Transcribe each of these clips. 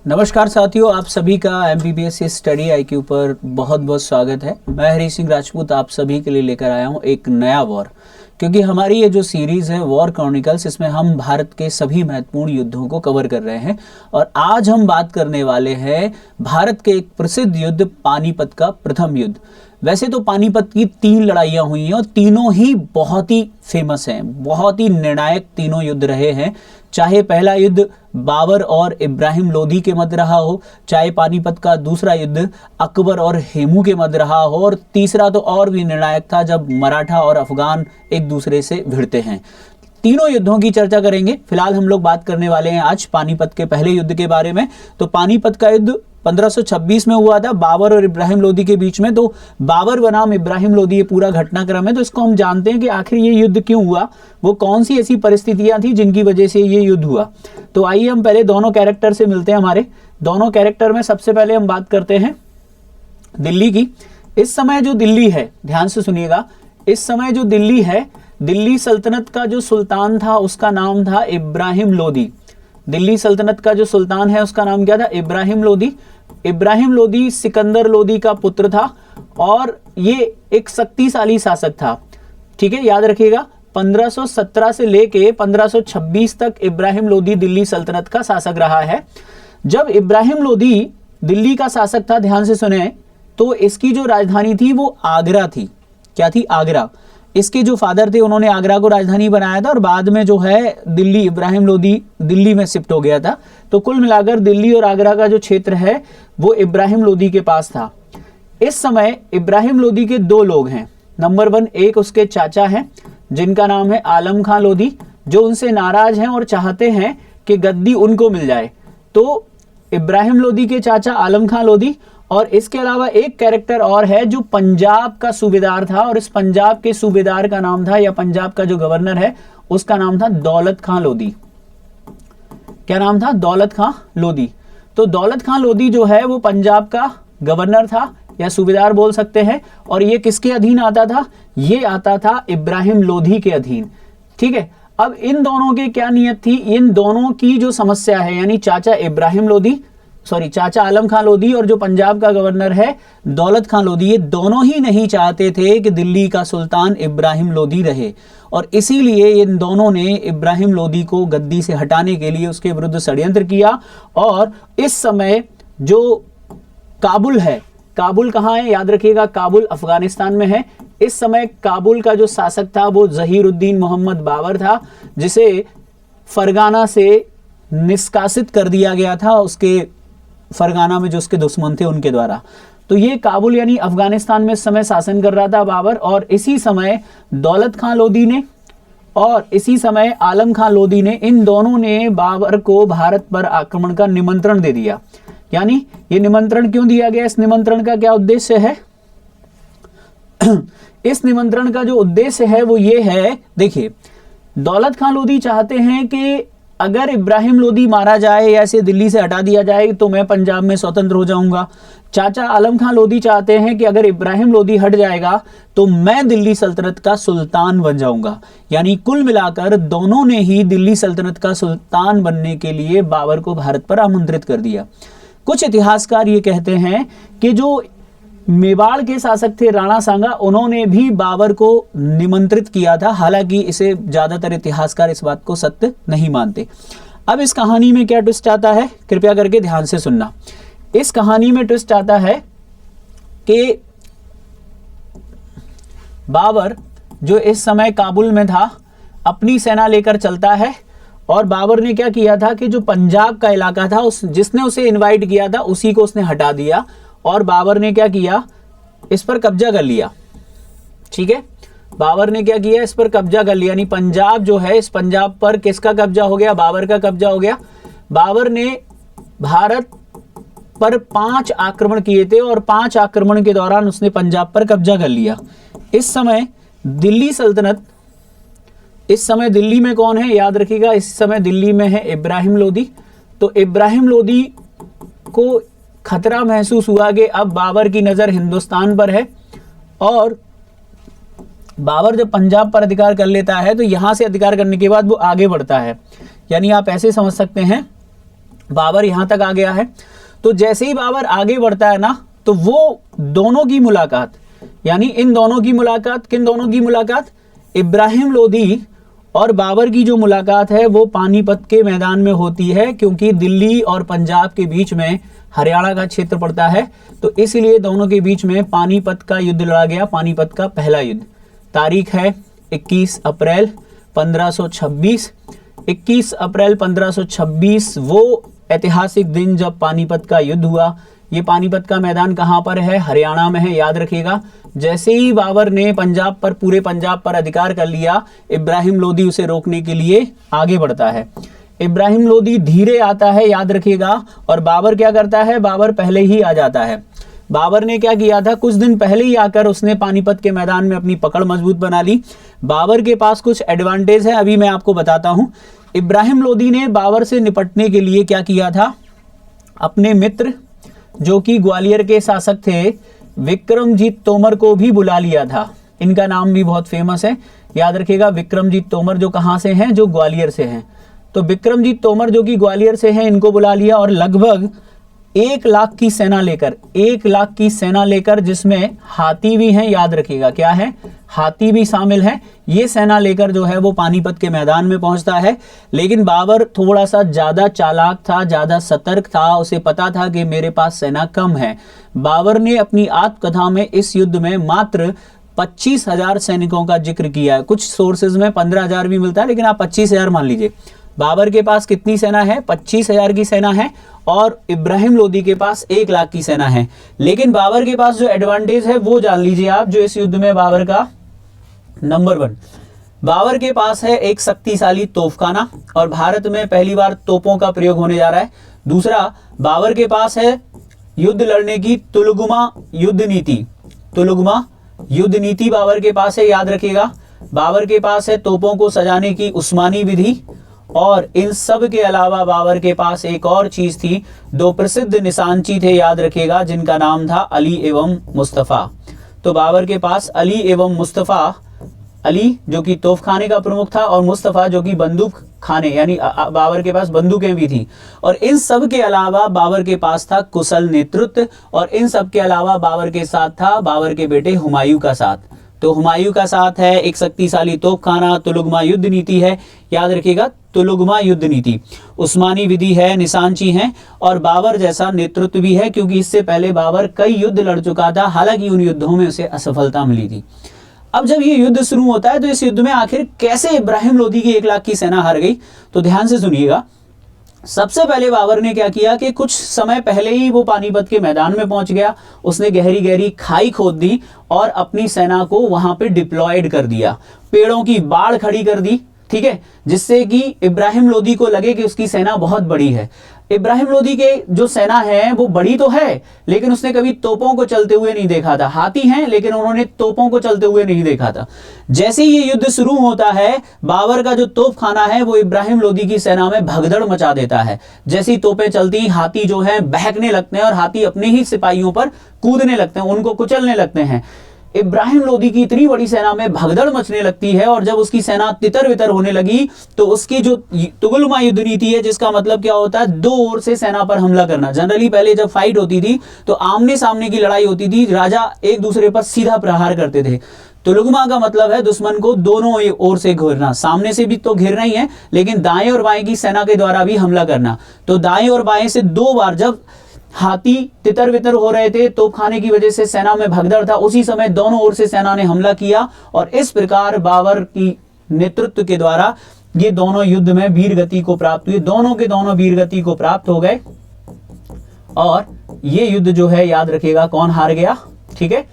नमस्कार साथियों, आप सभी का MBBS स्टडी IQ पर बहुत बहुत स्वागत है। मैं हरी सिंह राजपूत आप सभी के लिए लेकर आया हूं एक नया वॉर, क्योंकि हमारी ये जो सीरीज है वॉर क्रॉनिकल्स, इसमें हम भारत के सभी महत्वपूर्ण युद्धों को कवर कर रहे हैं। और आज हम बात करने वाले हैं भारत के एक प्रसिद्ध युद्ध पानीपत का प्रथम युद्ध। वैसे तो पानीपत की 3 लड़ाइयाँ हुई हैं और तीनों ही बहुत ही फेमस हैं, बहुत ही निर्णायक तीनों युद्ध रहे हैं। चाहे पहला युद्ध बाबर और इब्राहिम लोधी के मध्य रहा हो, चाहे पानीपत का दूसरा युद्ध अकबर और हेमू के मध्य रहा हो, और तीसरा तो और भी निर्णायक था जब मराठा और अफगान एक दूसरे से भिड़ते हैं। तीनों युद्धों की चर्चा करेंगे। फिलहाल हम लोग बात करने वाले हैं आज पानीपत के पहले युद्ध के बारे में। तो पानीपत का युद्ध 1526 में हुआ था बाबर और इब्राहिम लोधी के बीच में। तो बाबर बनाम इब्राहिम लोधी ये पूरा घटनाक्रम है। तो इसको हम जानते हैं कि आखिर ये युद्ध क्यों हुआ, वो कौन सी ऐसी परिस्थितियां थी जिनकी वजह से ये युद्ध हुआ। तो आइए हम पहले दोनों कैरेक्टर से मिलते हैं। हमारे दोनों कैरेक्टर में सबसे पहले हम बात करते हैं दिल्ली की। इस समय जो दिल्ली है, ध्यान से सुनिएगा, इस समय जो दिल्ली है, दिल्ली सल्तनत का जो सुल्तान था उसका नाम था इब्राहिम लोधी। दिल्ली सल्तनत का जो सुल्तान है उसका नाम क्या था? इब्राहिम लोधी। इब्राहिम लोधी सिकंदर लोधी का पुत्र था और ये एक शक्तिशाली शासक था। ठीक है, याद रखिएगा 1517 से लेके 1526 तक इब्राहिम लोधी दिल्ली सल्तनत का शासक रहा है। जब इब्राहिम लोधी दिल्ली का शासक था, ध्यान से सुने, तो इसकी जो राजधानी थी वो आगरा थी। क्या थी? आगरा। इसके जो फादर थे उन्होंने आगरा को राजधानी बनाया था और बाद में जो है दिल्ली, इब्राहिम लोधी दिल्ली में शिफ्ट हो गया था। तो कुल मिलाकर दिल्ली और आगरा का जो क्षेत्र है वो इब्राहिम लोधी के पास था। इस समय इब्राहिम लोधी के 2 लोग हैं। नंबर 1, एक उसके चाचा हैं जिनका नाम है आलम खां लोधी, जो उनसे नाराज हैं और चाहते हैं कि गद्दी उनको मिल जाए। तो इब्राहिम लोधी के चाचा आलम खां लोधी, और इसके अलावा एक कैरेक्टर और है जो पंजाब का सूबेदार था, और इस पंजाब के सूबेदार का नाम था, या पंजाब का जो गवर्नर है उसका नाम था दौलत खां लोधी। क्या नाम था? दौलत खां लोधी। तो दौलत खां लोधी जो है वो पंजाब का गवर्नर था या सूबेदार बोल सकते हैं। और ये किसके अधीन आता था? ये आता था इब्राहिम लोधी के अधीन। ठीक है, अब इन दोनों की क्या नियत थी? इन दोनों की जो समस्या है, यानी चाचा इब्राहिम लोधी, चाचा आलम खां लोधी और जो पंजाब का गवर्नर है दौलत खां लोधी, ये दोनों ही नहीं चाहते थे कि दिल्ली का सुल्तान इब्राहिम लोधी रहे। और इसीलिए इन दोनों ने इब्राहिम लोधी को गद्दी से हटाने के लिए उसके विरुद्ध षड्यंत्र किया। और इस समय जो काबुल है, काबुल कहाँ है? याद रखिएगा, काबुल अफगानिस्तान में है। इस समय काबुल का जो शासक था वो जहीरुद्दीन मोहम्मद बाबर था, जिसे फरगाना से निष्कासित कर दिया गया था, उसके फरगाना में जो उसके दुश्मन थे उनके द्वारा। तो ये काबुल यानी अफगानिस्तान में इस समय शासन कर रहा था बाबर। और इसी समय दौलत खां लोधी ने और इसी समय आलम खां लोधी ने, इन दोनों ने बाबर को भारत पर आक्रमण का निमंत्रण दे दिया। यानी ये निमंत्रण क्यों दिया गया? इस निमंत्रण का क्या उद्देश्य है? इस निमंत्रण का जो उद्देश्य है वो ये है, देखिए, दौलत खां लोधी चाहते हैं कि अगर इब्राहिम लोधी मारा जाए या इसे दिल्ली से हटा दिया जाए तो मैं पंजाब में स्वतंत्र हो जाऊंगा। चाचा आलम खां लोधी चाहते हैं कि अगर इब्राहिम लोधी हट जाएगा तो मैं दिल्ली सल्तनत का सुल्तान बन जाऊंगा। यानी कुल मिलाकर दोनों ने ही दिल्ली सल्तनत का सुल्तान बनने के लिए बाबर को भारत पर आमंत्रित कर दिया। कुछ इतिहासकार ये कहते हैं कि जो मेवाड़ के शासक थे राणा सांगा, उन्होंने भी बाबर को निमंत्रित किया था। हालांकि इसे ज्यादातर इतिहासकार इस बात को सत्य नहीं मानते। अब इस कहानी में क्या ट्विस्ट आता है, कृपया करके ध्यान से सुनना। इस कहानी में ट्विस्ट आता है कि बाबर जो इस समय काबुल में था अपनी सेना लेकर चलता है, और बाबर ने क्या किया था कि जो पंजाब का इलाका था, जिसने उसे इन्वाइट किया था उसी को उसने हटा दिया, और बाबर ने क्या किया? इस पर कब्जा कर लिया। ठीक है, बाबर ने क्या किया? इस पर कब्जा कर लिया। यानी पंजाब जो है, इस पंजाब पर किसका कब्जा हो गया? बाबर का कब्जा हो गया। बाबर ने भारत पर 5 आक्रमण किए थे और 5 आक्रमण के दौरान उसने पंजाब पर कब्जा कर लिया। इस समय दिल्ली सल्तनत, इस समय दिल्ली में कौन है? याद रखिएगा, इस समय दिल्ली में है इब्राहिम लोधी। तो इब्राहिम लोधी को खतरा महसूस हुआ कि अब बाबर की नजर हिंदुस्तान पर है, और बाबर जब पंजाब पर अधिकार कर लेता है तो यहां से अधिकार करने के बाद वो आगे बढ़ता है। यानी आप ऐसे समझ सकते हैं, बाबर यहां तक आ गया है। तो जैसे ही बाबर आगे बढ़ता है ना, तो वो दोनों की मुलाकात, यानी इन दोनों की मुलाकात, किन दोनों की मुलाकात, इब्राहिम लोदी और बाबर की जो मुलाकात है वो पानीपत के मैदान में होती है, क्योंकि दिल्ली और पंजाब के बीच में हरियाणा का क्षेत्र पड़ता है, तो इसलिए दोनों के बीच में पानीपत का युद्ध लड़ा गया, पानीपत का पहला युद्ध। तारीख है 21 अप्रैल 1526। 21 अप्रैल 1526 वो ऐतिहासिक दिन जब पानीपत का युद्ध हुआ। ये पानीपत का मैदान कहाँ पर है, हरियाणा में है, याद रखिएगा। जैसे ही बाबर ने पंजाब पर, पूरे पंजाब पर अधिकार कर लिया, इब्राहिम लोदी उसे रोकने के लिए आगे बढ़ता है। इब्राहिम लोदी धीरे आता है, याद रखिएगा, और बाबर क्या करता है, बाबर पहले ही आ जाता है। बाबर ने क्या किया था, कुछ दिन पहले ही आकर उसने पानीपत के मैदान में अपनी पकड़ मजबूत बना ली। बाबर के पास कुछ एडवांटेज है, अभी मैं आपको बताता हूं। इब्राहिम लोदी ने बाबर से निपटने के लिए क्या किया था, अपने मित्र जो कि ग्वालियर के शासक थे विक्रमजीत तोमर को भी बुला लिया था। इनका नाम भी बहुत फेमस है, याद रखिएगा। विक्रमजीत तोमर जो कहां से हैं, जो ग्वालियर से हैं। तो विक्रमजीत तोमर जो कि ग्वालियर से हैं, इनको बुला लिया और लगभग 1 लाख की सेना लेकर, 1 लाख की सेना लेकर, जिसमें हाथी भी हैं, याद रखिएगा, क्या है, हाथी भी शामिल हैं। ये सेना लेकर जो है वो पानीपत के मैदान में पहुंचता है। लेकिन बाबर थोड़ा सा ज्यादा चालाक था, ज्यादा सतर्क था, उसे पता था कि मेरे पास सेना कम है। बाबर ने अपनी आत्मकथा में इस युद्ध में मात्र 25,000 सैनिकों का जिक्र किया है। कुछ सोर्सेज में 15,000 भी मिलता है, लेकिन आप 25,000 मान लीजिए। बाबर के पास कितनी सेना है, 25,000 की सेना है, और इब्राहिम लोदी के पास 1 लाख की सेना है। लेकिन बाबर के पास जो एडवांटेज है वो जान लीजिए आप, जो इस युद्ध में बाबर का, नंबर 1, बाबर के पास है एक शक्तिशाली तोपखाना, और भारत में पहली बार तोपों का प्रयोग होने जा रहा है। दूसरा, बाबर के पास है युद्ध लड़ने की तुलगुमा युद्ध नीति। तुलगुमा युद्ध नीति बाबर के पास है, याद रखिएगा। बाबर के पास है तोपों को सजाने की उस्मानी विधि, और इन सब के अलावा बाबर के पास एक और चीज थी, 2 प्रसिद्ध निशानची थे, याद रखिएगा, जिनका नाम था अली एवं मुस्तफा। तो बाबर के पास अली एवं मुस्तफा, अली जो कि तोपखाने का प्रमुख था, और मुस्तफा जो कि बंदूक खाने, यानी बाबर के पास बंदूकें भी थी। और इन सब के अलावा बाबर के पास था कुशल नेतृत्व, और इन सब के अलावा बाबर के साथ था बाबर के बेटे हुमायूं का साथ। तो हुमायूं का साथ है एक शक्तिशाली तोपखाना, तुलुगमा युद्ध नीति है, याद रखिएगा, तुलुगमा युद्ध नीति, उस्मानी विधि है, निशानची है, और बाबर जैसा नेतृत्व भी है, क्योंकि इससे पहले बाबर कई युद्ध लड़ चुका था, हालांकि उन युद्धों में उसे असफलता मिली थी। अब जब ये युद्ध शुरू होता है, तो इस युद्ध में आखिर कैसे इब्राहिम लोदी की 1 लाख की सेना हार गई, तो ध्यान से सुनिएगा। सबसे पहले बाबर ने क्या किया कि कुछ समय पहले ही वो पानीपत के मैदान में पहुंच गया। उसने गहरी गहरी खाई खोद दी और अपनी सेना को वहां पे डिप्लॉयड कर दिया, पेड़ों की बाढ़ खड़ी कर दी, ठीक है, जिससे कि इब्राहिम लोदी को लगे कि उसकी सेना बहुत बड़ी है। इब्राहिम लोदी के जो सेना है वो बड़ी तो है, लेकिन उसने कभी तोपों को चलते हुए नहीं देखा था। हाथी हैं, लेकिन उन्होंने तोपों को चलते हुए नहीं देखा था। जैसे ही ये युद्ध शुरू होता है, बाबर का जो तोपखाना है वो इब्राहिम लोदी की सेना में भगदड़ मचा देता है। जैसी तोपें चलती, हाथी जो है बहकने लगते हैं, और हाथी अपने ही सिपाहियों पर कूदने लगते हैं, उनको कुचलने लगते हैं। इब्राहिम लोदी की इतनी बड़ी सेना में भगदड़ मचने लगती है, और जब उसकी सेना तितर बितर होने लगी, तो उसकी जो तुगलमा युद्ध नीति है, जिसका मतलब क्या होता है, 2 ओर से सेना पर हमला करना। जनरली पहले जब फाइट होती थी तो आमने सामने की लड़ाई होती थी, राजा एक दूसरे पर सीधा प्रहार करते थे। तुलुगमा का मतलब है दुश्मन को दोनों ओर से घेरना, सामने से भी तो घेरना ही है, लेकिन दाएं और बाएं की सेना के द्वारा भी हमला करना। तो दाएं और बाएं से 2 बार जब हाथी तितर बितर हो रहे थे, तोपखाने की वजह से सेना में भगदड़ था, उसी समय दोनों ओर से सेना ने हमला किया, और इस प्रकार बाबर की नेतृत्व के द्वारा ये दोनों युद्ध में वीर गति को प्राप्त हुए। दोनों के दोनों वीर गति को प्राप्त हो गए, और ये युद्ध जो है, याद रखिएगा, कौन हार गया, ठीक है,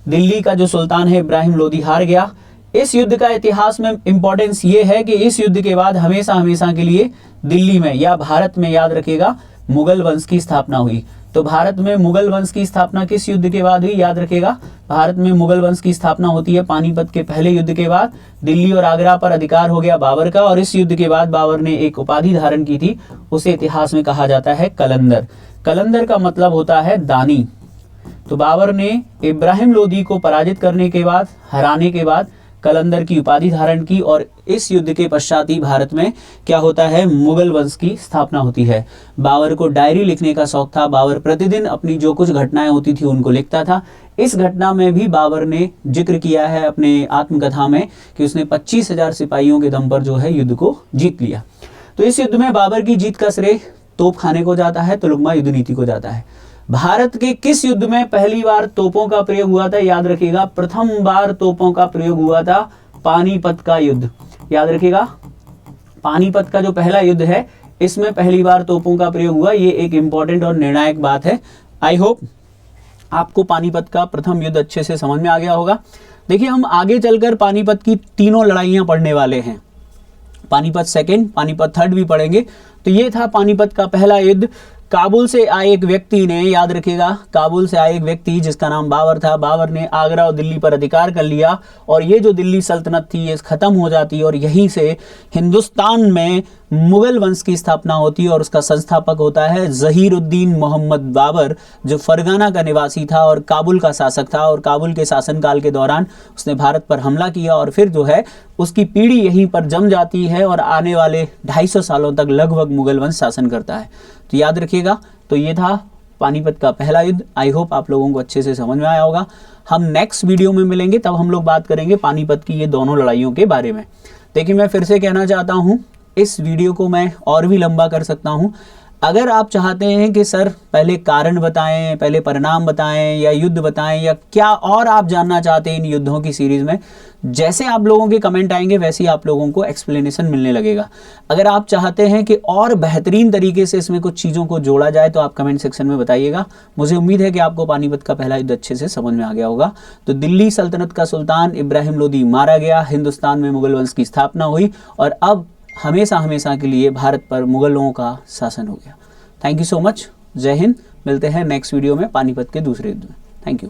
दिल्ली का जो सुल्तान है इब्राहिम लोदी हार गया। इस युद्ध का इतिहास में इंपॉर्टेंस ये है कि इस युद्ध के बाद हमेशा हमेशा के लिए दिल्ली में या भारत में, याद रखिएगा, मुगल वंश की स्थापना हुई। तो भारत में मुगल वंश की स्थापना किस युद्ध के बाद हुई, याद रखिएगा, भारत में मुगल वंश की स्थापना होती है पानीपत के पहले युद्ध के बाद। दिल्ली और आगरा पर अधिकार हो गया बाबर का, और इस युद्ध के बाद बाबर ने एक उपाधि धारण की थी, उसे इतिहास में कहा जाता है कलंदर। कलंदर का मतलब होता है दानी। तो बाबर ने इब्राहिम लोदी को पराजित करने के बाद, हराने के बाद, कलंदर की उपाधि धारण की और इस युद्ध के पश्चात ही भारत में क्या होता है, मुगल वंश की स्थापना होती है। बाबर को डायरी लिखने का शौक था। बाबर प्रतिदिन अपनी जो कुछ घटनाएं होती थी उनको लिखता था। इस घटना में भी बाबर ने जिक्र किया है अपने आत्मकथा में कि उसने 25,000 सिपाहियों के दम पर जो है युद्ध को जीत लिया। तो इस युद्ध में बाबर की जीत का श्रेय तोप खाने को जाता है, तुलुगमा युद्ध नीति को जाता है। भारत के किस युद्ध में पहली बार तोपों का प्रयोग हुआ था, याद रखिएगा, प्रथम बार तोपों का प्रयोग हुआ था पानीपत का युद्ध। याद रखिएगा, पानीपत का जो पहला युद्ध है इसमें पहली बार तोपों का प्रयोग हुआ। ये एक इंपॉर्टेंट और निर्णायक बात है। आई होप आपको पानीपत का प्रथम युद्ध अच्छे से समझ में आ गया होगा। देखिए, हम आगे चलकर पानीपत की तीनों लड़ाइयां पढ़ने वाले हैं। पानीपत सेकंड, पानीपत थर्ड भी पढ़ेंगे। तो ये था पानीपत का पहला युद्ध। काबुल से आए एक व्यक्ति ने, याद रखिएगा, काबुल से आए एक व्यक्ति जिसका नाम बाबर था, बाबर ने आगरा और दिल्ली पर अधिकार कर लिया और ये जो दिल्ली सल्तनत थी ये खत्म हो जाती और यहीं से हिंदुस्तान में मुगल वंश की स्थापना होती और उसका संस्थापक होता है ज़हीरुद्दीन मोहम्मद बाबर, जो फरगाना का निवासी था और काबुल का शासक था। और काबुल के शासनकाल के दौरान उसने भारत पर हमला किया और फिर जो है उसकी पीढ़ी यहीं पर जम जाती है और आने वाले 250 सालों तक लगभग मुगल वंश शासन करता है। तो याद रखिएगा, तो ये था पानीपत का पहला युद्ध। आई होप आप लोगों को अच्छे से समझ में आया होगा। हम नेक्स्ट वीडियो में मिलेंगे, तब हम लोग बात करेंगे पानीपत की ये दोनों लड़ाइयों के बारे में। देखिए, मैं फिर से कहना चाहता हूँ, इस वीडियो को मैं और भी लंबा कर सकता हूँ। अगर आप चाहते हैं कि सर पहले कारण बताएं, पहले परिणाम बताएं या युद्ध बताएं या क्या और आप जानना चाहते हैं इन युद्धों की सीरीज में, जैसे आप लोगों के कमेंट आएंगे वैसे ही आप लोगों को एक्सप्लेनेशन मिलने लगेगा। अगर आप चाहते हैं कि और बेहतरीन तरीके से इसमें कुछ चीज़ों को जोड़ा जाए तो आप कमेंट सेक्शन में बताइएगा। मुझे उम्मीद है कि आपको पानीपत का पहला युद्ध अच्छे से समझ में आ गया होगा। तो दिल्ली सल्तनत का सुल्तान इब्राहिम लोदी मारा गया, हिंदुस्तान में मुगल वंश की स्थापना हुई और अब हमेशा हमेशा के लिए भारत पर मुगलों का शासन हो गया। Thank you so much. जय हिंद। मिलते हैं नेक्स्ट वीडियो में पानीपत के दूसरे युद्ध में। Thank you.